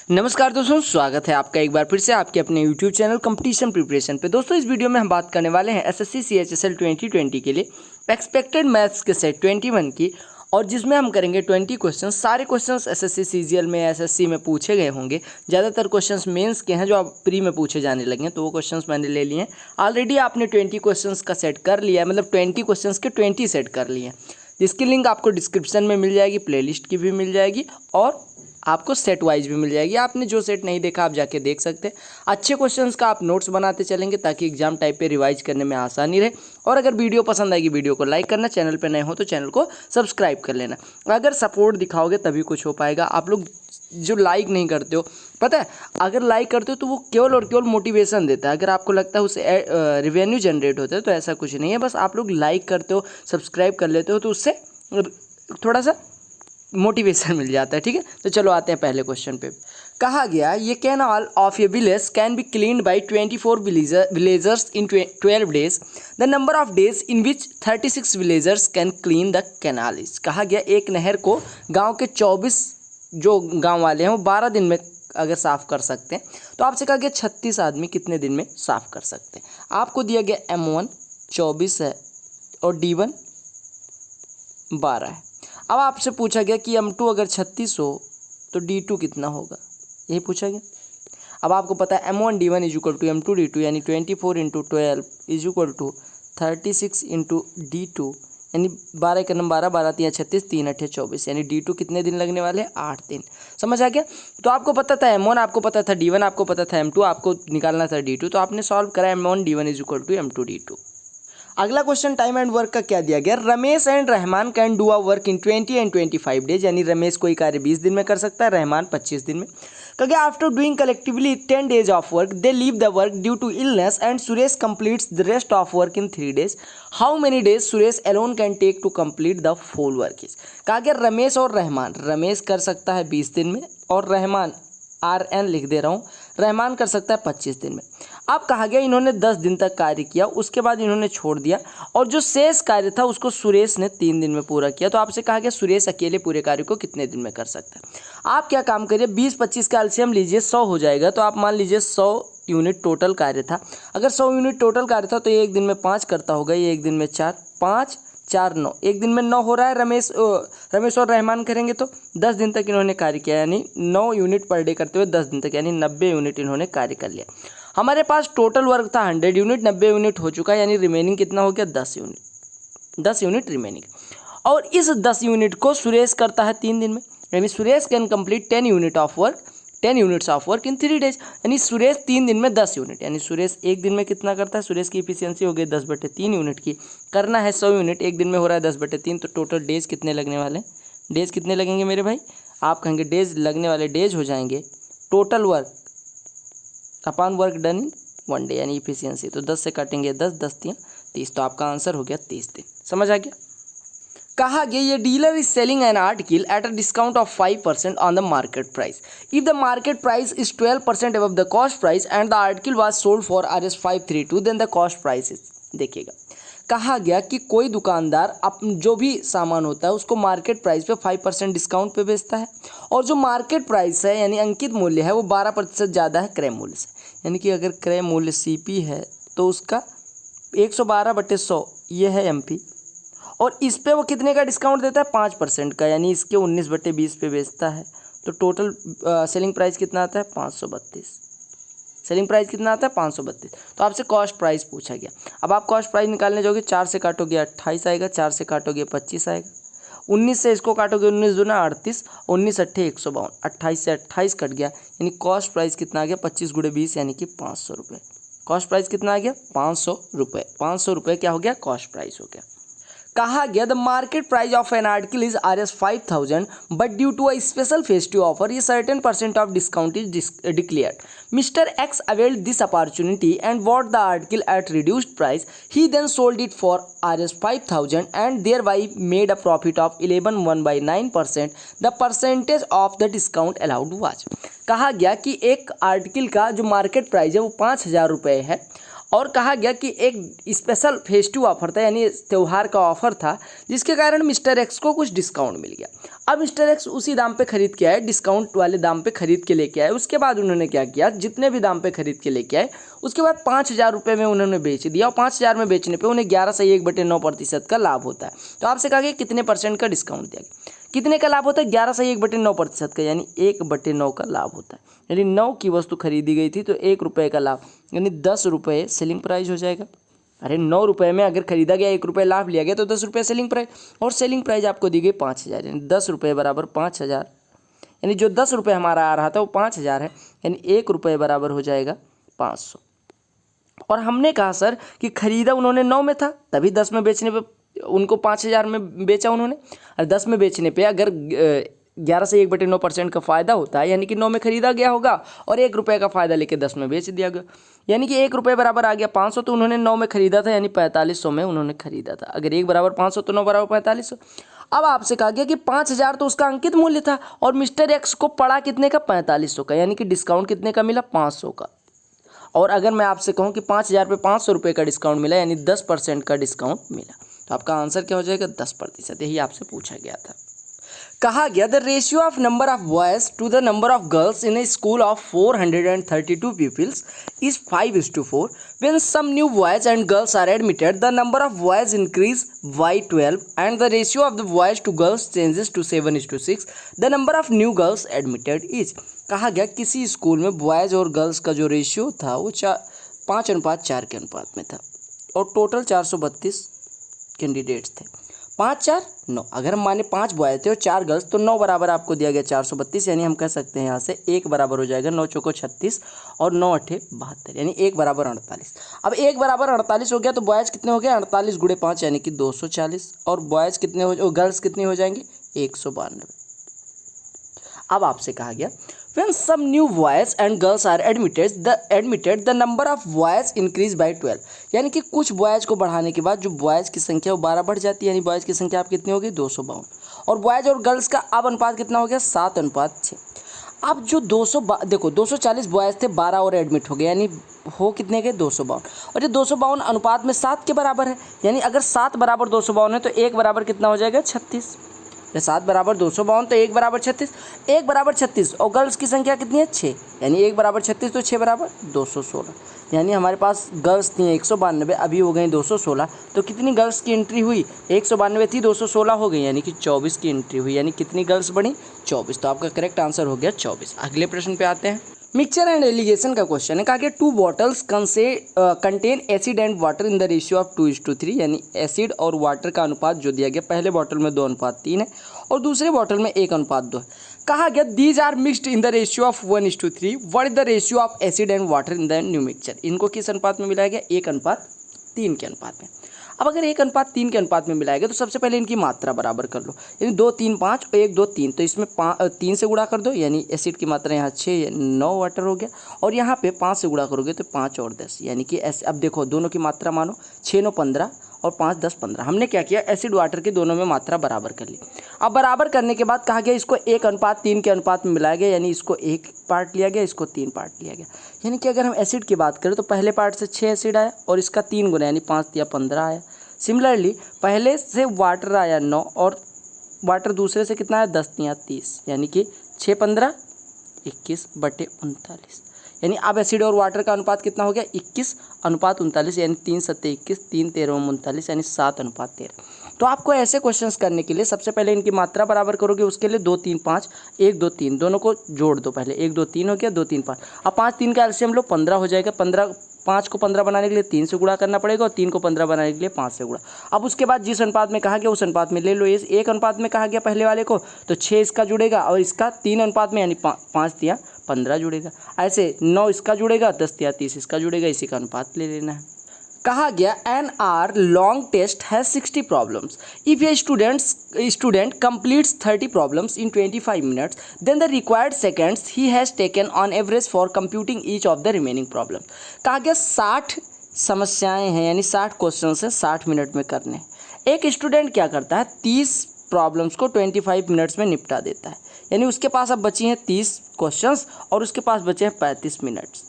नमस्कार दोस्तों, स्वागत है आपका एक बार फिर से आपके अपने यूट्यूब चैनल कंपटीशन प्रिपरेशन पे। दोस्तों इस वीडियो में हम बात करने वाले हैं एसएससी सीएचएसएल 2020 के लिए एक्सपेक्टेड मैथ्स के सेट 21 की, और जिसमें हम करेंगे 20 क्वेश्चन। सारे क्वेश्चंस एसएससी सीजीएल में एसएससी में पूछे गए होंगे। ज़्यादातर क्वेश्चंस मेंस के हैं जो अब प्री में पूछे जाने लगे हैं, तो वो क्वेश्चंस मैंने ले लिए हैं। ऑलरेडी आपने 20 क्वेश्चंस का सेट कर लिया है, मतलब 20 क्वेश्चंस के 20 सेट कर लिए हैं, जिसकी लिंक आपको डिस्क्रिप्शन में मिल जाएगी, प्लेलिस्ट की भी मिल जाएगी और आपको सेट वाइज भी मिल जाएगी। आपने जो सेट नहीं देखा आप जाके देख सकते हैं। अच्छे क्वेश्चंस का आप नोट्स बनाते चलेंगे ताकि एग्जाम टाइप पे रिवाइज करने में आसानी रहे। और अगर वीडियो पसंद आएगी वीडियो को लाइक करना, चैनल पे नए हो तो चैनल को सब्सक्राइब कर लेना। अगर सपोर्ट दिखाओगे तभी कुछ हो पाएगा। आप लोग जो लाइक नहीं करते हो, पता है, अगर लाइक करते हो तो वो केवल और केवल मोटिवेशन देता है। अगर आपको लगता है उससे रेवेन्यू जनरेट होता है तो ऐसा कुछ नहीं है। बस आप लोग लाइक करते हो, सब्सक्राइब कर लेते हो तो उससे थोड़ा सा मोटिवेशन मिल जाता है। ठीक है, तो चलो आते हैं पहले क्वेश्चन पे। कहा गया ये canal of a village can be cleaned by 24 villagers in 12 days. The number of days in which 36 villagers can clean the canal is. कहा गया एक नहर को गांव के 24 जो गांव वाले हैं वो 12 दिन में अगर साफ़ कर सकते हैं, तो आपसे कहा गया 36 आदमी कितने दिन में साफ़ कर सकते हैं। आपको दिया गया M1 24 है और D1 12 है। अब आपसे पूछा गया कि M2 अगर 36 हो तो D2 कितना होगा, यही पूछा गया। अब आपको पता है M1 D1 is equal to M2 D2, यानी 24 into 12 is equal to 36 into D2, यानी 12 का नंबर 12, 12 3 36, 3 8 24, यानी D2 कितने दिन लगने वाले हैं, 8 दिन। समझ आ गया। तो आपको पता था M1, आपको पता था D1, आपको पता था M2, आपको निकालना था D2, तो आपने सॉल्व करा M1 D1 is equal to M2 D2। अगला क्वेश्चन टाइम एंड वर्क का क्या दिया गया। Ramesh and Rahman can do a work in 20 and 25 days, यानी रमेश कोई कार्य 20 दिन में कर सकता है, रहमान 25 दिन में। कहा after doing collectively 10 days of work they leave the work due to illness and Suresh completes the rest of work in 3 days. How many days Suresh alone can take to complete the full work is. कहा गया रमेश और रहमान, रमेश कर सकता है 20 दिन में और Rahman RN लिख दे रहा हूँ, रहमान कर सकता है 25 दिन में। अब कहा गया इन्होंने 10 दिन तक कार्य किया, उसके बाद इन्होंने छोड़ दिया और जो शेष कार्य था उसको सुरेश ने 3 दिन में पूरा किया। तो आपसे कहा गया सुरेश अकेले पूरे कार्य को कितने दिन में कर सकता है। आप क्या काम करिए, 20-25 का एलसीएम लीजिए, 100 हो जाएगा। तो आप मान लीजिए 100 यूनिट टोटल कार्य था। अगर 100 यूनिट टोटल कार्य था तो ये एक दिन में 5 करता होगा, ये एक दिन में 4, 5 4 9, एक दिन में 9 हो रहा है। रमेश और रहमान करेंगे तो 10 दिन तक इन्होंने कार्य किया, यानी 9 यूनिट पर डे करते हुए 10 दिन तक, यानी 90 यूनिट इन्होंने कार्य कर लिया। हमारे पास टोटल वर्क था 100 यूनिट, 90 यूनिट हो चुका है, यानी रिमेनिंग कितना हो गया, 10 यूनिट रिमेनिंग। और इस 10 यूनिट को सुरेश करता है 3 दिन में, यानी Suresh can complete 10 units of work in 3 days, यानी सुरेश 3 दिन में 10 यूनिट, यानी सुरेश एक दिन में कितना करता है। सुरेश की इफिशियंसी हो गई 10/3 यूनिट की, करना है 100 यूनिट, एक दिन में हो रहा है 10/3, तो टोटल डेज कितने लगने वाले हैं, डेज कितने लगेंगे मेरे भाई। आप कहेंगे डेज लगने वाले डेज हो जाएंगे total work upon work done in 1 day, यानी इफिशियंसी। तो 10 से काटेंगे 10, 10 3 30, तो आपका आंसर हो गया 30 दिन। समझ आ गया। कहा गया ये dealer is selling an article at a discount of 5% on the market price. If the market price is 12% above the cost price and the article was sold for RS 532, then the cost price is. देखिएगा, कहा गया कि कोई दुकानदार जो भी सामान होता है उसको मार्केट प्राइस पे 5% डिस्काउंट पे बेचता है, और जो मार्केट प्राइस है यानी अंकित मूल्य है वो 12% ज़्यादा है क्रय मूल्य से। यानी कि अगर क्रय मूल्य CP है तो उसका 112/100 ये है MP, और इस पे वो कितने का डिस्काउंट देता है, 5% का, यानी इसके 19/20 पे बेचता है। तो टोटल सेलिंग प्राइस कितना आता है, 532। सेलिंग प्राइस कितना आता है, 532। तो आपसे कॉस्ट प्राइस पूछा गया। अब आप कॉस्ट प्राइस निकालने जाओगे, 4 से काटोगे 28 आएगा, 4 से काटोगे 25 आएगा, 19 से इसको काटोगे 19 दूना 38, 19 अट्ठे 152, 28 से 28 कट गया, यानी कॉस्ट प्राइस कितना आ गया, 25 × 20 यानी कि 500 रुपये। कॉस्ट प्राइस कितना आ गया, 500 रुपये। 500 रुपये क्या हो गया, कॉस्ट प्राइस हो गया। कहा गया the market price of an article is RS 5000, but due to a special festive offer a certain % of discount is declared. Mister X availed this opportunity and bought the article at reduced price. He then sold it for RS 5000 and thereby made a profit of 11.19%. The percentage of the discount allowed was। कहा गया कि एक article का जो market price है वो 5000 रुपये है और कहा गया कि एक स्पेशल फेस्टिव ऑफर था, यानी त्यौहार का ऑफर था, जिसके कारण मिस्टर एक्स को कुछ डिस्काउंट मिल गया। अब मिस्टर एक्स उसी दाम पे खरीद के आए, डिस्काउंट वाले दाम पे खरीद के लेके आए। उसके बाद उन्होंने क्या किया, जितने भी दाम पे खरीद के लेके आए उसके बाद 5,000 रुपये में उन्होंने बेच दिया, और 5,000 में बेचने पे उन्हें 11.1/9% का लाभ होता है। तो आपसे कहा गया कितने परसेंट का डिस्काउंट दिया गया, कितने का लाभ होता है, 11/1/9% का, यानी 1/9 का लाभ होता है। यानी 9 की वस्तु खरीदी गई थी तो 1 रुपये का लाभ, यानी 10 रुपये सेलिंग प्राइस हो जाएगा। अरे 9 रुपये में अगर खरीदा गया, 1 रुपये लाभ लिया गया तो 10 रुपये सेलिंग प्राइस, और सेलिंग प्राइस आपको दी गई 5,000, यानी 10 रुपये बराबर 5,000, यानी जो 10 रुपये हमारा आ रहा था वो 5,000 है, यानी 1 रुपये बराबर हो जाएगा 500। और हमने कहा सर कि खरीदा उन्होंने 9 में था, तभी 10 में बेचने पे उनको 5,000 में बेचा उन्होंने, और 10 में बेचने पे अगर 11/1/9% का फ़ायदा होता है, यानी कि 9 में खरीदा गया होगा और 1 रुपये का फ़ायदा लेके 10 में बेच दिया गया, यानी कि 1 रुपये बराबर आ गया 500। तो उन्होंने 9 में खरीदा था, यानी 4500 में उन्होंने खरीदा था। अगर 1 बराबर 500 तो 9 बराबर 4500। अब आपसे कहा गया कि 5,000 तो उसका अंकित मूल्य था, और मिस्टर एक्स को पड़ा कितने का, 4500 का, यानी कि डिस्काउंट कितने का मिला, 500 का। और अगर मैं आपसे कहूँ कि 5,000 पे 500 रुपये का डिस्काउंट मिला, यानी 10% का डिस्काउंट मिला, तो आपका आंसर क्या हो जाएगा, 10%। यही आपसे पूछा गया था। कहा गया the ratio of number of boys to the number of girls in a school of 432 pupils is 5:4. When some new boys and girls are admitted, the number of boys increase by 12 and the ratio of the boys to girls changes to 7:6. The number of new girls admitted is. कहा गया किसी school में boys और girls का जो ratio था वो 5:4 के अनुपात में था, और टोटल 432 कैंडिडेट्स थे। 5 4 9, अगर हम माने 5 बॉय थे और 4 गर्ल्स, तो 9 बराबर आपको दिया गया 432, यानी हम कह सकते हैं यहाँ से 1 बराबर हो जाएगा 9 चौको 36 और 9 अठे 72, यानी 1 बराबर 48। अब 1 बराबर 48 हो गया तो बॉयज़ कितने हो गए, 48 गुणे 5 यानी कि 240, और बॉयज़ कितने हो, गर्ल्स कितनी हो जाएंगी, 192। अब आपसे कहा गया when some new boys and girls are admitted the number of boys increase by 12, यानी कि कुछ बॉयज़ को बढ़ाने के बाद जो बॉयज़ की संख्या वो 12 बढ़ जाती है, यानी बॉयज़ की संख्या आप कितनी हो गई, 252, और बॉयज़ और गर्ल्स का अब अनुपात कितना हो गया, 7:6। अब जो 240 बॉयज़ थे, 12 और एडमिट हो गए, यानी हो कितने गए, 252, और ये 252 अनुपात में 7 के बराबर है, यानी अगर 7 बराबर 252 है तो 1 बराबर कितना हो जाएगा, 36। 7 बराबर 252 तो 1 बराबर 36, 1 बराबर 36, और गर्ल्स की संख्या कितनी है, 6, यानी 1 बराबर 36 तो 6 बराबर 216, यानी हमारे पास गर्ल्स थी 192, अभी हो गई 216, तो कितनी गर्ल्स की एंट्री हुई, 192 थी 216 हो गई, यानी कि 24 की एंट्री हुई, यानी कितनी गर्ल्स बढ़ी, 24। तो आपका करेक्ट आंसर हो गया 24। अगले प्रश्न पे आते हैं। मिक्सचर एंड एलिगेशन का क्वेश्चन है। कहा कि 2 bottles contain acid and water in the ratio of 2:3, यानी एसिड और वाटर का अनुपात जो दिया गया, पहले बॉटल में 2:3 है और दूसरे बॉटल में 1:2 है। कहा गया these are mixed in the ratio of 1:3, what is the ratio of acid and water in the new mixture. इनको किस अनुपात में मिलाया गया, 1:3 के अनुपात में। अब अगर 1:3 के अनुपात में मिलाएगा तो सबसे पहले इनकी मात्रा बराबर कर लो, यानी 2 3 5 और 1 2 3, तो इसमें 3 से गुणा कर दो, यानी एसिड की मात्रा यहाँ 6 9 वाटर हो गया, और यहाँ पे 5 से गुणा करोगे तो 5 और 10, यानी कि ऐसे। अब देखो दोनों की मात्रा मानो, 6 9 15 और 5 10 15। हमने क्या किया, एसिड वाटर के दोनों में मात्रा बराबर कर ली। अब बराबर करने के बाद कहा गया इसको 1:3 के अनुपात में मिलाया गया, यानी इसको 1 पार्ट लिया गया, इसको 3 पार्ट लिया गया। यानी कि अगर हम एसिड की बात करें तो पहले पार्ट से 6 एसिड आया और इसका 3 गुना, यानी 5 या 15 आया। सिमिलरली पहले से वाटर आया 9 और वाटर दूसरे से कितना आया, 10 या 30, यानी कि 6 15 21/39, यानी अब एसिड और वाटर का अनुपात कितना हो गया, 21:39, यानी 3 7 21, 3 13 39, यानी 7:13। तो आपको ऐसे क्वेश्चंस करने के लिए सबसे पहले इनकी मात्रा बराबर करोगे, उसके लिए 2 3 5 1 2 3 दोनों को जोड़ दो। पहले 1 2 3 हो गया, 2 3 5, अब 5 3 का एलसीएम लो, 15 हो जाएगा। 5 को 15 बनाने के लिए 3 से गुणा करना पड़ेगा और 3 को 15 बनाने के लिए 5 से गुणा। अब उसके बाद जिस अनुपात में कहा गया उस अनुपात में ले लो। इस 1 अनुपात में कहा गया पहले वाले को, तो 6 इसका जुड़ेगा और इसका 3 अनुपात में, यानी 5 या 15 जुड़ेगा। ऐसे 9 इसका जुड़ेगा, 10 या 30 इसका जुड़ेगा, इसी का अनुपात ले लेना है। कहा गया an hour long test has 60 problems. If a student completes 30 problems in 25 minutes, then the required seconds he has taken on average for computing each of the remaining problems। कहा गया 60 समस्याएं हैं, यानी 60 क्वेश्चन है 60 मिनट में करने। एक student क्या करता है, 30 प्रॉब्लम्स को 25 मिनट्स में निपटा देता है, यानी उसके पास अब बची हैं 30 क्वेश्चंस और उसके पास बचे हैं 35 मिनट्स।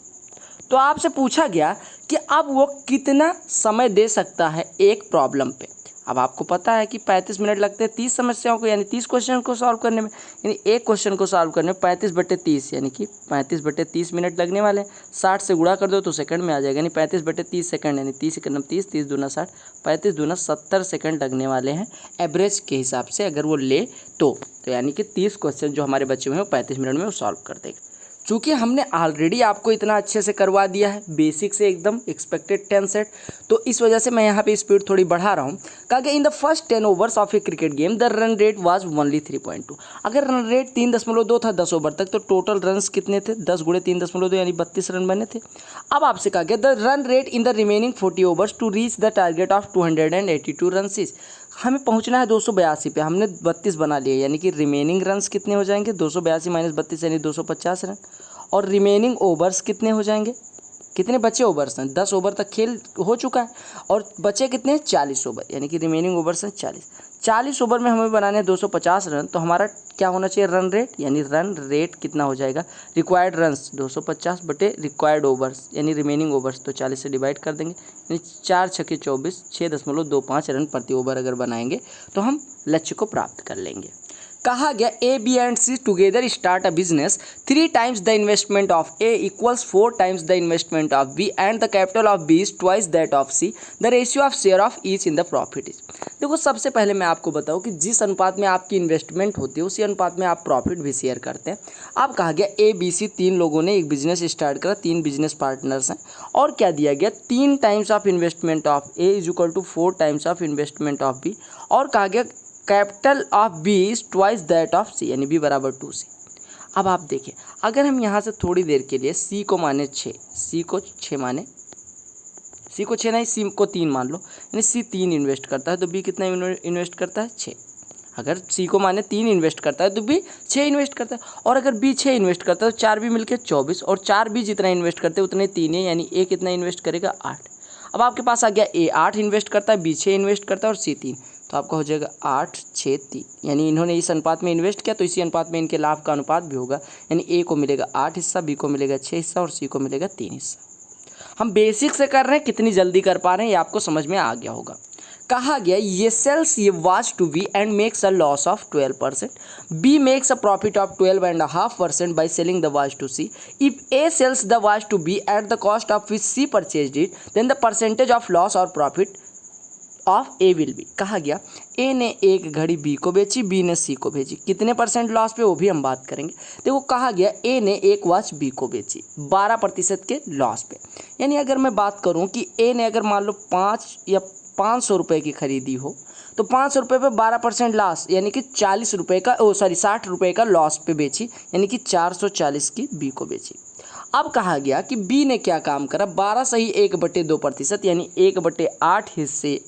तो आपसे पूछा गया कि अब वो कितना समय दे सकता है एक प्रॉब्लम पे। अब आपको पता है कि 35 मिनट लगते हैं 30 समस्याओं को यानी 30 क्वेश्चन को सॉल्व करने में, यानी एक क्वेश्चन को सॉल्व करने में 35/30 यानी कि 35/30 मिनट लगने वाले हैं। 60 से गुणा कर दो तो सेकंड में आ जाएगा, यानी 35/30 सेकंड, यानी 30 सेकंड 30, 30 दूना 60, 35 दूना 70 सेकंड लगने वाले हैं एवरेज के हिसाब से अगर वो ले तो यानी कि 30 क्वेश्चन जो हमारे बच्चे हुए हैं वो 35 मिनट में वो सॉल्व कर देगा। चूँकि हमने ऑलरेडी आपको इतना अच्छे से करवा दिया है बेसिक से एकदम एक्सपेक्टेड 10 सेट, तो इस वजह से मैं यहाँ पे स्पीड थोड़ी बढ़ा रहा हूँ। कहा गया in the first 10 overs of A cricket game the run rate was only 3.2। अगर रन रेट 3.2 था 10 ओवर तक, तो टोटल रन्स कितने थे? 10 × 3.2 यानी 32 रन बने थे। अब आपसे कहा गया the run rate in the remaining 40 overs to reach the target of 282 runs is. हमें पहुंचना है 282 पे, हमने 32 बना लिए, यानी कि रिमेनिंग रन्स कितने हो जाएंगे? 282 - 32 यानी 250 रन। और रिमेनिंग ओवर्स कितने हो जाएंगे? कितने बचे ओवर्स हैं? 10 ओवर तक खेल हो चुका है और बचे कितने हैं? 40 ओवर, यानी कि रिमेनिंग ओवर्स हैं 40 ओवर में हमें बनाने हैं 250 रन। तो हमारा क्या होना चाहिए? रन रेट, यानी रन रेट कितना हो जाएगा? रिक्वायर्ड रन्स 250 बटे रिक्वायर्ड ओवर्स यानी रिमेनिंग ओवर्स, तो 40 से डिवाइड कर देंगे, यानी 4 × 6 = 24, 6.25 रन प्रति ओवर अगर बनाएंगे तो हम लक्ष्य को प्राप्त कर लेंगे। कहा गया A B and C together start a business 3 times the investment of A equals 4 times the investment of B and the capital of B is twice that of C, the ratio of share of each in the profit is. देखो सबसे पहले मैं आपको बताऊं कि जिस अनुपात में आपकी इन्वेस्टमेंट होती है उसी अनुपात में आप प्रॉफिट भी शेयर करते हैं। अब कहा गया ए बी सी 3 लोगों ने एक बिजनेस स्टार्ट करा, 3 बिजनेस पार्टनर्स हैं, और क्या दिया गया? 3 times of investment of A is equal to 4 times of investment of B, और कहा गया capital of B is twice that of C, यानी बी बराबर 2c। अब आप देखिए, अगर हम यहाँ से थोड़ी देर के लिए सी को माने 6, सी को 6 माने, सी को 6 नहीं, सी को 3 मान लो, यानी सी 3 इन्वेस्ट करता है तो बी कितना इन्वेस्ट करता है? 6। अगर सी को माने 3 इन्वेस्ट करता है तो बी 6 इन्वेस्ट करता है, और अगर बी 6 इन्वेस्ट करता है तो 4 बी मिलकर 24, और 4 बी जितना इन्वेस्ट करते हैं उतने 3 है, यानी ए कितना इन्वेस्ट करेगा? 8। अब आपके पास आ गया ए 8 इन्वेस्ट करता है, बी 6 इन्वेस्ट करता है और सी 3, तो आपका हो जाएगा 8, 6, 3, यानी इन्होंने इस अनुपात में इन्वेस्ट किया तो इसी अनुपात में इनके लाभ का अनुपात भी होगा, यानी ए को मिलेगा 8 हिस्सा, बी को मिलेगा 6 हिस्सा और सी को मिलेगा 3 हिस्सा। हम बेसिक से कर रहे हैं, कितनी जल्दी कर पा रहे हैं ये आपको समझ में आ गया होगा। कहा गया A sells a watch to B and makes a loss of 12%, B makes a profit of 12.5% by selling the watch to C. If A sells the watch to B at the cost of which C purchased it, then the percentage of loss और profit of A will be. कहा गया ए ने एक घड़ी B को बेची, B ने सी को भेजी, कितने % लॉस पे वो भी हम बात करेंगे। देखो कहा गया ए ने एक वॉच बी को बेची 12% के लॉस पे, यानी अगर मैं बात करूं कि ए ने अगर मान लो 5 या 500 रुपये की खरीदी हो तो 500 रुपये पे 12% लॉस, यानी कि 40 रुपये का 60 रुपये का लॉस पे बेची, यानी कि 440 की बी को बेची। अब कहा गया कि बी ने क्या काम करा? 12 सही 1/2%, यानी 1/8 हिस्से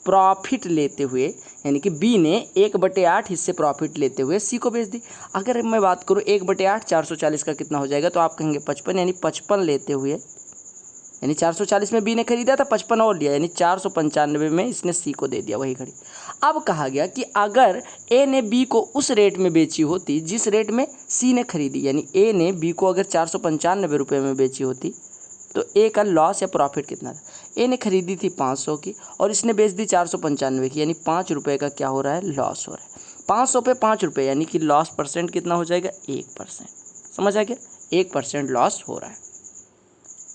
प्रॉफिट लेते हुए, यानी कि बी ने 1/8 हिस्से प्रॉफिट लेते हुए सी को बेच दी। अगर मैं बात करूँ 1/8 440 का कितना हो जाएगा, तो आप कहेंगे 55, यानी 55 लेते हुए, यानी 440 में बी ने खरीदा था, 55 और लिया, यानी 495 में इसने सी को दे दिया वही घड़ी। अब कहा गया कि अगर ए ने बी को उस रेट में बेची होती जिस रेट में सी ने खरीदी, यानी ए ने बी को अगर 495 रुपये में बेची होती तो ए का लॉस या प्रॉफिट कितना था? ए ने खरीदी थी 500 की और इसने बेच दी 495 की, यानी 5 रुपये का क्या हो रहा है? लॉस हो रहा है। 500 पे 5 रुपये, यानी कि लॉस % कितना हो जाएगा? 1%। समझ आ गया? 1% लॉस हो रहा है।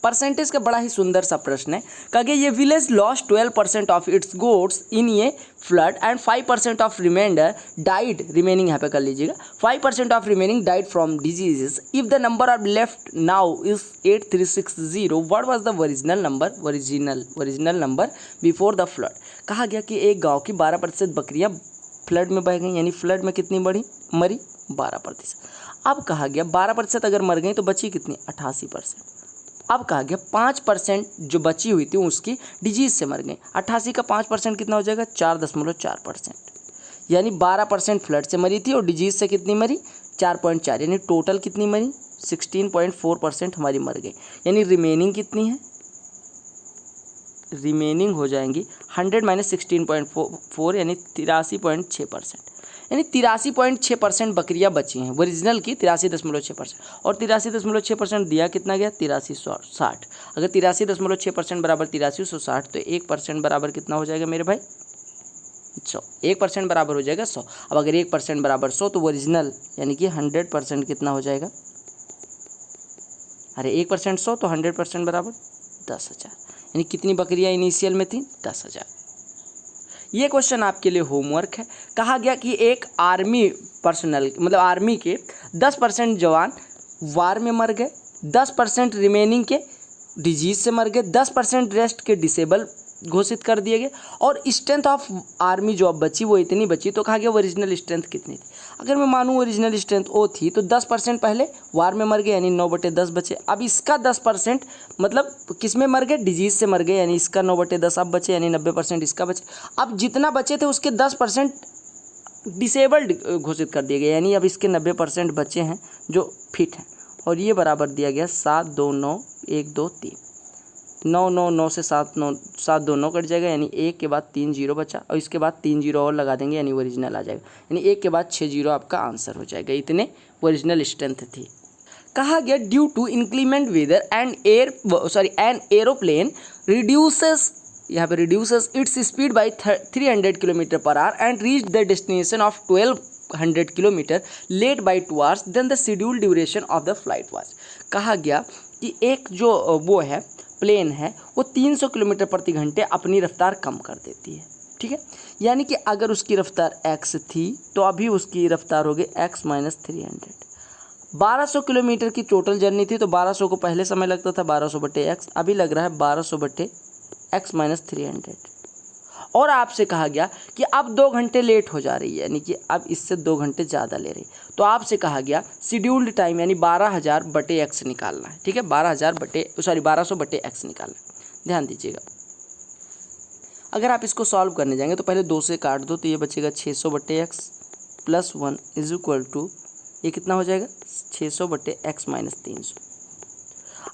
परसेंटेज का बड़ा ही सुंदर सा प्रश्न है। कहा ये village loss 12% of its goods in a flood and 5% of remainder died, remaining यहाँ पे कर लीजिएगा, 5% of remaining died from diseases. If the number of left now is 8360, what was the original number before the flood. कहा गया कि एक गाँव की 12% बकरियाँ फ्लड में बह गई, यानी फ्लड में कितनी मरी? 12%। अब कहा गया 12% अगर मर गई तो बची कितनी? 88%। अब कहा गया 5% जो बची हुई थी उसकी डिजीज से मर गई। 88 का 5% कितना हो जाएगा? 4.4%, यानी 12% फ्लड से मरी थी और डिजीज से कितनी मरी? 4.4, यानी टोटल कितनी मरी? 16.4% हमारी मर गई, यानी रिमेनिंग कितनी है? रिमेनिंग हो जाएंगी 100 - 16.4, यानी 83.6%, यानी 83.6% बकरियाँ बची हैं ओरिजिनल की 83.6%, और 83.6% दिया कितना गया 8360। अगर 83.6% बराबर 8360 तो 1% बराबर कितना हो जाएगा मेरे भाई 100। 1% बराबर हो जाएगा 100। अब अगर 1% बराबर 100 तो ओरिजिनल यानी कि 100% कितना हो जाएगा, अरे 1% 100 तो 100% बराबर 10,000। यानी कितनी बकरियां इनिशियल में थी 10,000। ये क्वेश्चन आपके लिए होमवर्क है। कहा गया कि एक आर्मी पर्सनल मतलब आर्मी के 10% जवान वार में मर गए, 10% रिमेनिंग के डिजीज से मर गए, 10% रेस्ट के डिसेबल घोषित कर दिए गए, और स्ट्रेंथ ऑफ आर्मी जो अब बची वो इतनी बची। तो कहा गया ओरिजिनल स्ट्रेंथ कितनी थी। अगर मैं मानूँ ओरिजिनल स्ट्रेंथ ओ थी तो 10% पहले वार में मर गए यानी 9/10 बचे। अब इसका 10% मतलब किस में मर गए, डिजीज से मर गए, यानी इसका 9/10 अब बचे यानी 90% इसका बचे। अब जितना बचे थे उसके 10% डिसेबल्ड घोषित कर दिए गए, यानी अब इसके 90% बचे हैं जो फिट हैं, और ये बराबर दिया गया 7 2 9 1 2 3। 9 9 9 से 7 9 7 2 9 कट जाएगा, यानी 1 के बाद 3 जीरो बचा, और इसके बाद 3 जीरो और लगा देंगे यानी ओरिजिनल आ जाएगा, यानी 1 के बाद 6 जीरो आपका आंसर हो जाएगा। इतने ओरिजिनल स्ट्रेंथ थी। कहा गया due to inclement weather an aeroplane reduces, यहाँ पे reduces its speed by 300 kilometre per hour and reach the destination of 1200 kilometre late by 2 hours then the schedule duration of the flight was. कहा गया कि एक जो वो है plane है वो 300 किलोमीटर प्रति घंटे अपनी रफ्तार कम कर देती है, ठीक है। यानी कि अगर उसकी रफ्तार x थी तो अभी उसकी रफ्तार हो गई x - 300। 1200 किलोमीटर की टोटल जर्नी थी तो 1200 को पहले समय लगता था 1200/x, अभी लग रहा है 1200/x - 300। और आपसे कहा गया कि अब 2 घंटे लेट हो जा रही है, यानी कि अब इससे 2 घंटे ज़्यादा ले रही, तो आपसे कहा गया शेड्यूल्ड टाइम यानी 12,000/x निकालना है, ठीक है। 1200/x निकालना है, ध्यान दीजिएगा। अगर आप इसको सॉल्व करने जाएंगे तो पहले 2 से काट दो तो ये बचेगा 600/x + 1 = ये कितना हो जाएगा 600/x - 300।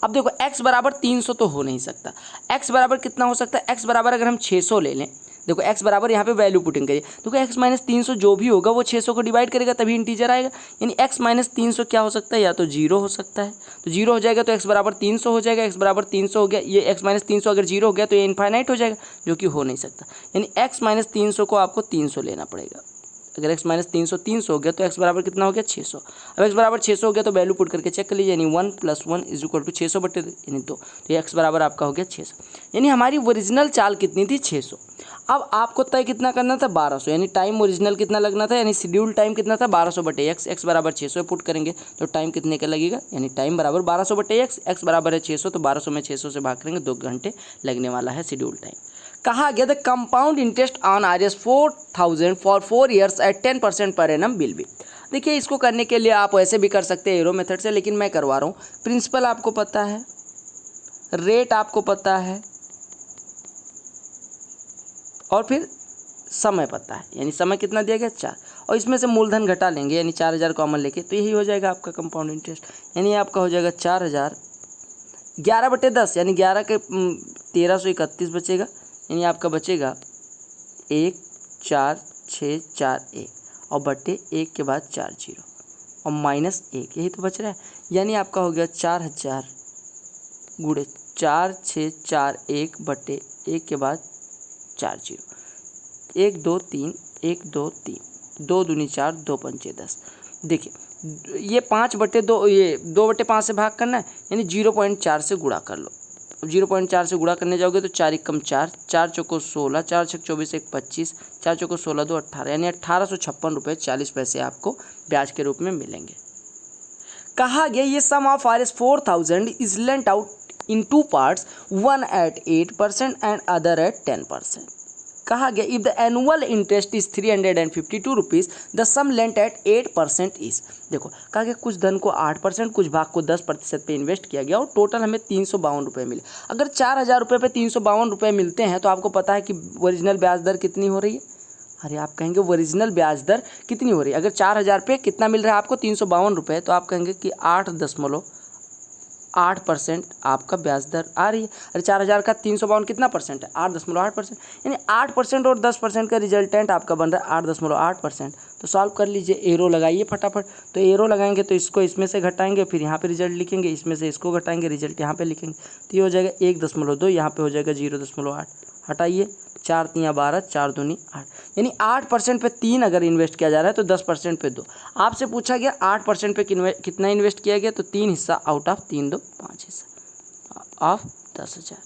अब देखो x बराबर 300 तो हो नहीं सकता, x बराबर कितना हो सकता है, x बराबर अगर हम 600 ले लें, देखो x बराबर यहाँ पे वैल्यू पुटिंग करिए, देखो x - 300 जो भी होगा वो 600 को डिवाइड करेगा तभी इंटीजर आएगा, यानी x - 300 क्या हो सकता है, या तो 0 हो सकता है, तो 0 हो जाएगा तो x बराबर 300 हो जाएगा, x बराबर 300 हो गया, ये x - 300 अगर 0 हो गया तो ये इनफाइनाइट हो जाएगा, जो कि हो नहीं सकता, यानी x - 300 को आपको 300 लेना पड़ेगा। अगर x - 300 300 हो गया तो x बराबर कितना हो गया 600। अब x बराबर 600 हो गया तो वैल्यू पुट करके चेक कर लीजिए, यानी 1 + 1 = 600 यानी 2, तो ये x बराबर आपका हो गया 600, यानी हमारी ओरिजिनल चाल कितनी थी 600। अब आपको तय कितना करना था 1200, यानी टाइम ओरिजिनल कितना लगना था, यानी शेड्यूल टाइम कितना था 1200/x, x बराबर 600 पुट करेंगे तो टाइम कितने का लगेगा, यानी टाइम बराबर 1200/x, x बराबर है 600 तो 1200 में 600 से भाग करेंगे 2 घंटे लगने वाला है शेड्यूल टाइम। कहा गया the compound interest on RS 4000 for 4 years at 10% per annum will be. देखिए इसको करने के लिए आप ऐसे भी कर सकते हैं एरो मेथड से, लेकिन मैं करवा रहा हूँ। प्रिंसिपल आपको पता है, रेट आपको पता है, और फिर समय पता है, यानी समय कितना दिया गया 4, और इसमें से मूलधन घटा लेंगे यानी 4000 कॉमन लेके, तो यही हो जाएगा आपका कंपाउंड इंटरेस्ट, यानी आपका हो जाएगा 4000 11/10 यानी 11 के 1331 बचेगा, यानी आपका बचेगा 14641 और बटे 1 के बाद 4 जीरो और -1, यही तो बच रहा है, यानी आपका हो गया 4000 × 4641 बटे 1 के बाद 4 जीरो, 1 2 3 1 2 3 2 दूनी 4 2 पंचे 10। देखिए ये 5/2 ये 2/5 से भाग करना है, यानी 0.4 से गुणा कर लो। अब 0.4 से गुणा करने जाओगे तो 4 × 4 4 चौको 16 4 छक 24 1 25 4 चौको 16 2 18, यानी 1856.40 आपको ब्याज के रूप में मिलेंगे। कहा गया ये sum of RS 4000 is lent out in 2 parts, one at 8% and other at 10%। कहा गया if the annual interest is 352 rupees the sum lent at 8% is. देखो कहा गया कुछ धन को 8%, कुछ भाग को 10% पे इन्वेस्ट किया गया और टोटल हमें 352 रुपये मिले। अगर 4000 रुपये पे 352 रुपये मिलते हैं तो आपको पता है कि ओरिजिनल ब्याज दर कितनी हो रही है। अरे आप कहेंगे ओरिजिनल ब्याज दर कितनी हो रही है, अगर 4000 पे कितना मिल रहा है आपको 352 रुपये, तो आप कहेंगे कि 8% आपका ब्याज दर आ रही है। अरे 4000 का 352 कितना परसेंट है? 8.8%। यानी 8% और 10% का रिजल्टेंट आपका बन रहा है 8.8%। तो सॉल्व कर लीजिए, एरो लगाइए फटाफट। तो एरो लगाएंगे तो इसको इसमें से घटाएंगे, फिर यहाँ पे रिजल्ट लिखेंगे, इसमें से इसको घटाएंगे, रिजल्ट यहाँ पे लिखेंगे। तो ये हो जाएगा 1.2, यहाँ पे हो जाएगा 0.8। हटाइए, 4 3 12, 4 2 8। यानी 8% पे 3 अगर इन्वेस्ट किया जा रहा है तो 10% पे 2। आपसे पूछा गया 8% पे कितना इन्वेस्ट किया गया, तो 3 हिस्सा आउट ऑफ 3 2 5 हिस्सा ऑफ 10,000।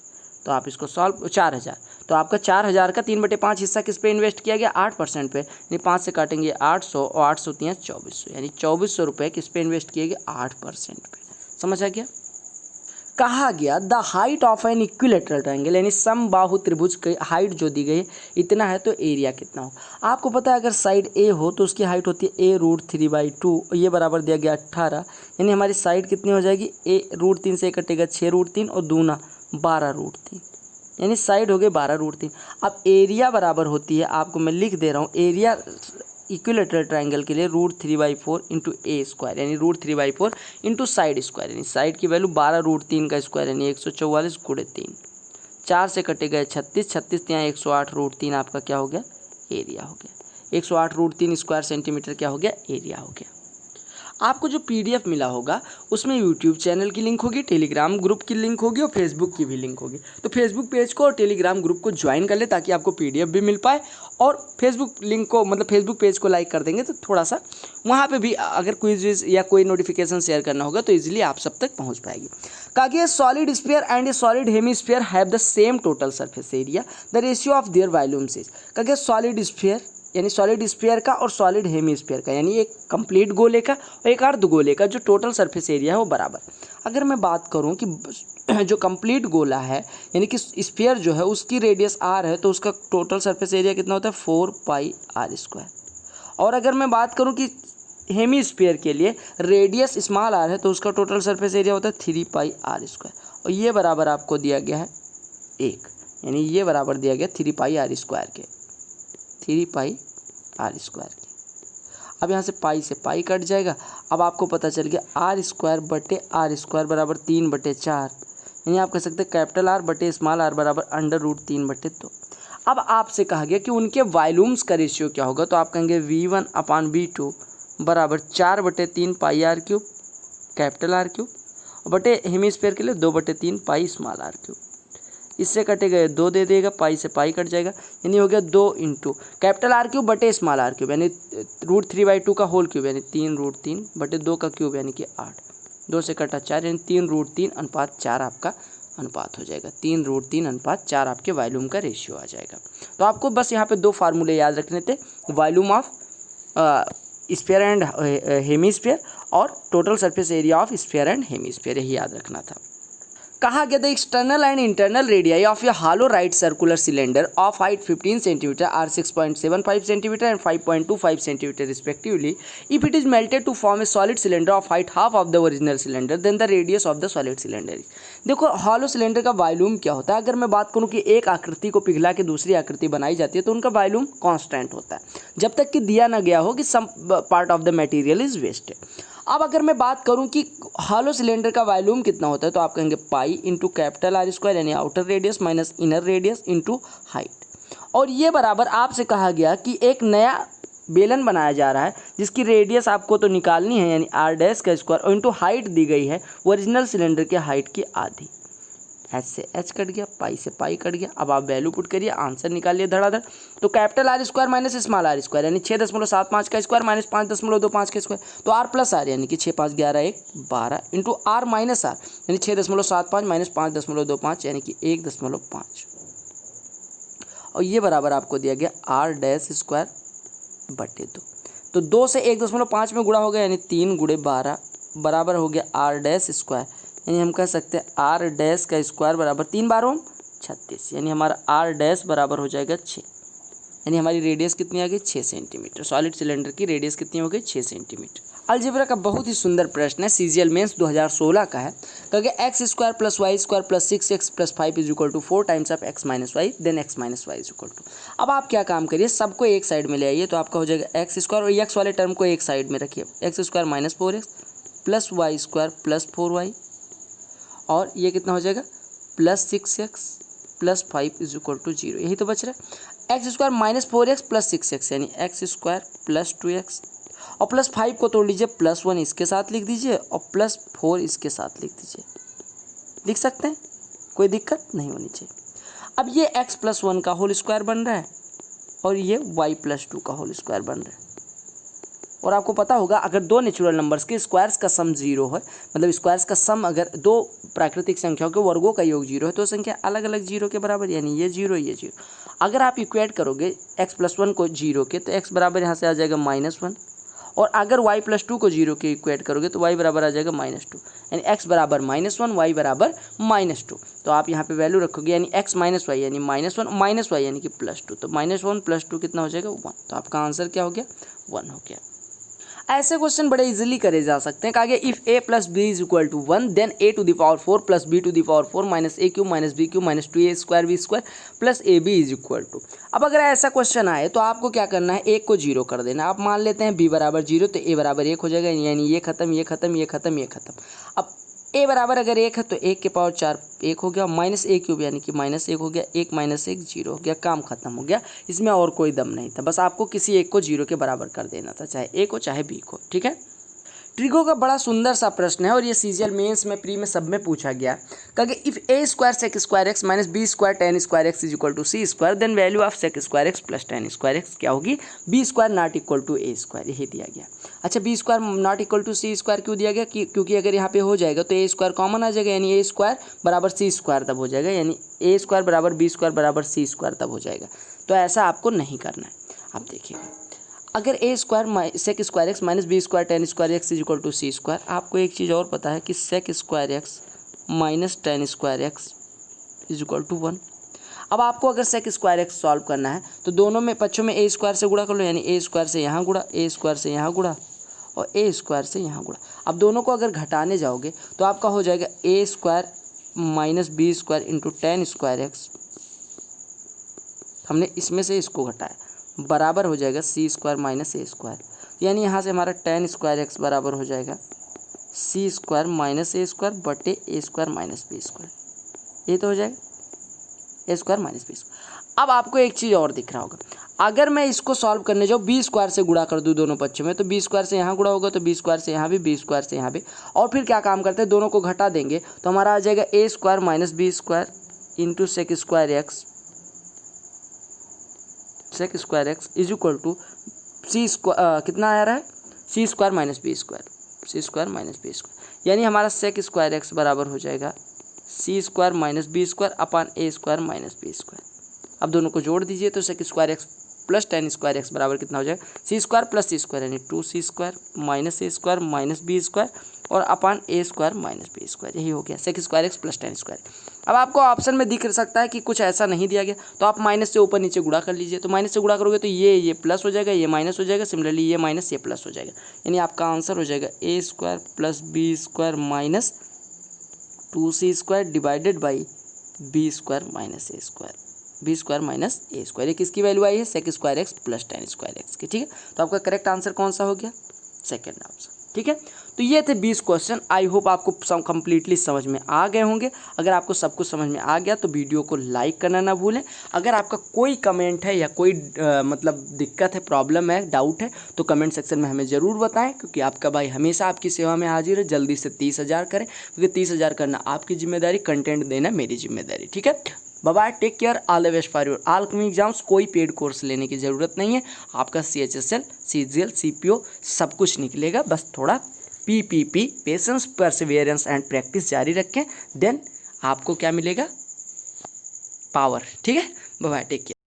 तो आप इसको सॉल्व 4000, तो आपका 4000 का 3/5 हिस्सा किस पे इन्वेस्ट किया गया? 8% पे। यानी 5 से काटेंगे 800 और 800 3 2400, यानी 2400 रुपये किस पे इन्वेस्ट किए गए? 8% पे। समझ आ गया? कहा गया the height of an equilateral triangle, यानी समबाहु त्रिभुज की हाइट जो दी गई है इतना है, तो एरिया कितना हो? आपको पता है अगर साइड ए हो तो उसकी हाइट होती है a√3/2, ये बराबर दिया गया 18। यानी हमारी साइड कितनी हो जाएगी? a√3 से कटेगा 6√3 और दूना 12√3, यानी साइड हो गई 12√3। अब एरिया बराबर होती है, आपको मैं लिख दे रहा हूँ, एरिया इक्विलेटरल ट्रायंगल के लिए √3/4 इंटू ए स्क्वायर, यानी √3/4 इंटू साइड स्क्वायर, यानी साइड की वैल्यू 12√3 का स्क्वायर, यानी 144 गुणे 3। 4 से कटे गए 36, 36 यहाँ 108√3 आपका क्या हो गया? एरिया हो गया। 108√3 स्क्वायर सेंटीमीटर क्या हो गया? एरिया हो गया। आपको जो PDF मिला होगा उसमें YouTube चैनल की लिंक होगी, टेलीग्राम ग्रुप की लिंक होगी और फेसबुक की भी लिंक होगी। तो फेसबुक पेज को और टेलीग्राम ग्रुप को ज्वाइन कर ले ताकि आपको PDF भी मिल पाए, और फेसबुक लिंक को मतलब फेसबुक पेज को लाइक कर देंगे तो थोड़ा सा वहाँ पे भी अगर क्विज या कोई नोटिफिकेशन शेयर करना होगा तो ईजिली आप सब तक पहुँच पाएगी। कहा कि solid sphere and A solid hemisphere have the same total surface area, the ratio of their volumes is. कहा कि सॉलिड स्फीयर यानी सॉलिड स्फीयर का और सॉलिड हेमीस्फीयर का, यानी एक कंप्लीट गोले का और एक अर्ध गोले का जो टोटल सरफेस एरिया है वो बराबर। अगर मैं बात करूं कि जो कंप्लीट गोला है यानी कि स्फीयर जो है उसकी रेडियस r है तो उसका टोटल सरफेस एरिया कितना होता है? 4πr²। और अगर मैं बात करूं कि हेमीस्फीयर के लिए रेडियस स्मॉल r है तो उसका टोटल सरफेस एरिया होता है 3πr²। और ये बराबर आपको दिया गया है 1, यानी ये बराबर दिया गया 3πr² के, 3πr²। अब यहाँ से पाई से पाई कट जाएगा। अब आपको पता चल गया r² बराबर 3/4, यानी आप कह सकते हैं कैपिटल R बटे स्मॉल r बराबर √3/2। अब आपसे कहा गया कि उनके वॉल्यूम्स का रेशियो क्या होगा, तो आप कहेंगे V1/V2 बराबर 4/3πr³ कैपिटल R³ बटे हेमीस्फीयर के लिए 2/3 पाई स्मॉल r³। इससे कटे गए 2 दे देगा, पाई से पाई कट जाएगा, यानी हो गया 2 इंटू कैपिटल R³ बटे स्मॉल r³, यानी √3/2 का होल क्यूब, यानी 3√3 बटे 2 का क्यूब, यानी कि 8। 2 से कटा 4, यानी 3√3:4 आपका अनुपात हो जाएगा। 3√3:4 आपके वॉल्यूम का रेशियो आ जाएगा। तो आपको बस यहाँ पे 2 फार्मूले याद रखने थे, volume of sphere and hemisphere और total surface area of sphere and hemisphere, यही याद रखना था। कहा गया the external and internal radii of a hollow right circular cylinder of height 15 centimetre are 6.75 centimetre and 5.25 centimetre respectively if it is melted to form a solid cylinder of height half of the original cylinder then the radius of the solid cylinder is. देखो hollow cylinder का volume क्या होता है, अगर मैं बात करूं कि एक आकृति को पिघला के दूसरी आकृति बनाई जाती है तो उनका वॉल्यूम कांस्टेंट होता है जब तक कि दिया ना गया हो कि some part of the material is wasted. अब अगर मैं बात करूं कि हॉलो सिलेंडर का वॉल्यूम कितना होता है तो आप कहेंगे पाई इंटू कैपिटल R² यानी outer radius minus inner radius into height. और ये बराबर आपसे कहा गया कि एक नया बेलन बनाया जा रहा है जिसकी रेडियस आपको तो निकालनी है, यानी r' और इंटू हाइट दी गई है ओरिजिनल सिलेंडर के हाइट की आधी। h से h कट गया, पाई से पाई कट गया। अब आप वैल्यू पुट करिए, आंसर निकालिए धड़ाधड़। तो capital R² minus small r² यानी 6.75 का स्क्वायर माइनस 5.25 का स्क्वायर, तो r प्लस r यानी कि 6 5 11 1 12 इंटू r माइनस r यानी 6.75 माइनस 5.25 यानी कि 1.5, और ये बराबर आपको दिया गया r' बटे 2। तो 2 से 1.5 में गुणा हो गया यानी 3 गुणे 12 बराबर हो गया r' यानी हम कह सकते हैं r' का स्क्वायर बराबर 3 बारों 36, यानी हमारा r' बराबर हो जाएगा 6, यानी हमारी रेडियस कितनी आ गई 6 सेंटीमीटर। सॉलिड सिलेंडर की रेडियस कितनी हो गई 6 सेंटीमीटर। अलजेब्रा का बहुत ही सुंदर प्रश्न है, CGL मेंस 2016 का है। क्योंकि x² plus y² plus 6x plus 5 is equal to 4 times of x minus y then x minus y is equal to. अब आप क्या काम करिए, सबको एक साइड में ले आइए, तो आपका हो जाएगा x² और x वाले टर्म को एक साइड में रखिए, x² minus 4x plus y² plus 4y और ये कितना हो जाएगा +6x + 5 इज इक्वल टू 0। यही तो बच रहा है। एक्स स्क्वायर -4x + 6x यानी x स्क्वायर + 2x और +5 को तोड़ लीजिए, +1 इसके साथ लिख दीजिए और +4 इसके साथ लिख दीजिए। लिख सकते हैं, कोई दिक्कत नहीं होनी चाहिए। अब ये x + 1 का होल स्क्वायर बन रहा है और ये y + 2 का होल स्क्वायर बन रहा है। और आपको पता होगा अगर दो नेचुरल नंबर्स के स्क्वायर्स का सम 0 है, मतलब स्क्वायर्स का सम अगर दो प्राकृतिक संख्याओं के वर्गों का योग 0 है तो संख्या अलग अलग 0 के बराबर, यानी ये 0 ये 0। अगर आप इक्वेट करोगे x + 1 को 0 के तो x बराबर यहाँ से आ जाएगा -1 और अगर y + 2 को 0 के इक्वेट करोगे तो y बराबर आ जाएगा -2 यानी x बराबर -1 y बराबर -2। तो आप यहाँ पे वैल्यू रखोगे यानी x - y यानी -1 -y यानी कि +2, तो -1 + 2 कितना हो जाएगा 1। तो आपका आंसर क्या हो गया 1 हो गया। ऐसे क्वेश्चन बड़े इजीली करे जा सकते हैं। कहा गया if a + b = 1 then a⁴ + b⁴ - a³ - b³ - 2a² b² + ab = अब अगर ऐसा क्वेश्चन आए तो आपको क्या करना है, एक को 0 कर देना। आप मान लेते हैं b बराबर 0 तो a बराबर 1 हो जाएगा, यानी ये खत्म ये खत्म ये खत्म ये खत्म। अब a बराबर अगर 1 है तो 1 के पावर 4 1 हो गया, -a³ यानी कि -1 हो गया, 1 - 1 0 हो गया, काम खत्म हो गया। इसमें और कोई दम नहीं था, बस आपको किसी एक को 0 के बराबर कर देना था, चाहे a को चाहे b को। ठीक है, ट्रिगो का बड़ा सुंदर सा प्रश्न है और ये सीजीएल मेंस में प्री में सब में पूछा गया। कहा if a² sec² x - b² tan² x = c² then value of sec² x + tan² x क्या होगी, b² not equal to a²। यही दिया गया। अच्छा, b² not equal to c² क्यों दिया गया, क्योंकि अगर यहाँ पे हो जाएगा तो a² कॉमन आ जाएगा, यानी a² बराबर c² तब हो जाएगा, यानी a² बराबर b² बराबर c² तब हो जाएगा। तो ऐसा आपको नहीं करना है। आप देखिएगा, अगर a² sec² x - b² tan² x = c², आपको एक चीज़ और पता है कि sec² x - tan² x = 1। अब आपको अगर sec² x सॉल्व करना है तो दोनों में पक्षों में a² से गुणा कर लो, यानी a² से यहाँ गुणा, a² से यहाँ गुणा और a² से यहाँ गुणा। अब दोनों को अगर घटाने जाओगे तो आपका हो जाएगा a² - b² tan² x। हमने इसमें से इसको घटाया, बराबर हो जाएगा c² - a², यानी यहाँ से हमारा tan² x बराबर हो जाएगा c² - a² बटे a² - b²। ये तो हो जाएगा a² - b²। अब आपको एक चीज़ और दिख रहा होगा, अगर मैं इसको सॉल्व करने जाऊँ b² से गुणा कर दूँ दोनों पक्षों में तो b² से यहाँ गुणा होगा, तो b² से यहाँ भी, b² से यहाँ भी, और फिर क्या काम करते हैं, दोनों को घटा देंगे तो हमारा आ जाएगा a² - b² into sec² x = c² कितना आ रहा है, c² - b², यानी हमारा sec² x बराबर हो जाएगा c² - b² अपान a² - b²। अब दोनों को जोड़ दीजिए तो sec² x + tan² x बराबर कितना हो जाएगा, c² + c² यानी 2c² - a² - b² और अपान a² - b²। यही हो गया sec² x + tan²। अब आपको ऑप्शन में दिख सकता है कि कुछ ऐसा नहीं दिया गया, तो आप माइनस से ऊपर नीचे गुणा कर लीजिए। तो माइनस से गुणा करोगे तो ये प्लस हो जाएगा, ये माइनस हो जाएगा, सिमिलरली ये माइनस ये प्लस हो जाएगा, यानी आपका आंसर हो जाएगा a² + b² minus 2c² divided by b² minus a², b² minus a²। ये किसकी वैल्यू आई है, sec² x + tan² x की। ठीक है, तो आपका करेक्ट आंसर कौन सा हो गया, सेकेंड ऑप्शन। ठीक है, तो ये थे 20 क्वेश्चन। आई होप आपको कंप्लीटली समझ में आ गए होंगे। अगर आपको सब कुछ समझ में आ गया तो वीडियो को लाइक करना ना भूलें। अगर आपका कोई कमेंट है या कोई मतलब दिक्कत है, प्रॉब्लम है, डाउट है तो कमेंट सेक्शन में हमें ज़रूर बताएं, क्योंकि आपका भाई हमेशा आपकी सेवा में हाजिर है। जल्दी से 30,000 करें, क्योंकि 30,000 करना आपकी जिम्मेदारी, कंटेंट देना मेरी जिम्मेदारी। ठीक है, bye, take care, all the best for your all coming exams. कोई पेड कोर्स लेने की ज़रूरत नहीं है, आपका CHSL, CGL, CPO सब कुछ निकलेगा। बस थोड़ा PPP patience, Perseverance and practice जारी रखें, देन आपको क्या मिलेगा, पावर। ठीक है, बाय, टेक केयर।